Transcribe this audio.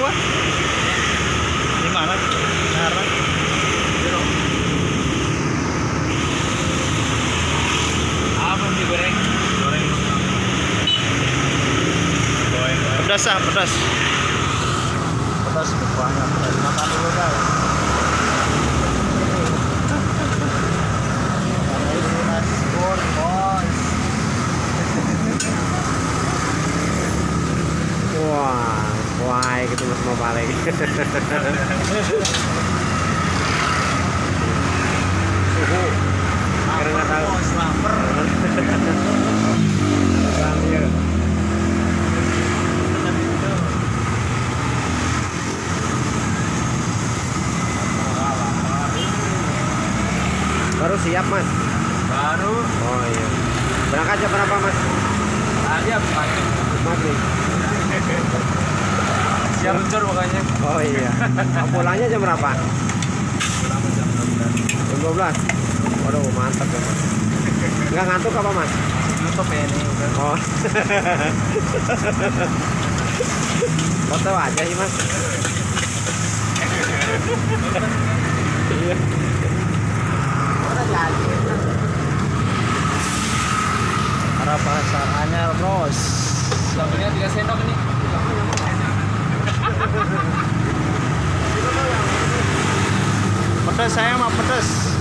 gua. Di mana? Cara. Apa digoreng? Goreng. Goreng. Pedas ah, pedas. Pedas banyak. Makan dulu guys. Wah, wah, gitu mas mau balik. Suhu, karena nggak tahu. Lapar. Sambil. Baru siap mas. Baru Oh iya. Berangkat jam berapa mas? tadi habis maghrib. Maghrib. Siap luncur pokoknya. Oh iya. Pulangnya jam berapa? Jam 12. Waduh mantap ya mas. Nggak ngantuk apa mas? Nutup ya ini udah. Oh. Foto aja sih mas. Iya. Para pasar anyar bros. Sambelnya 3 sendok nih. Pedas saya mah pedas.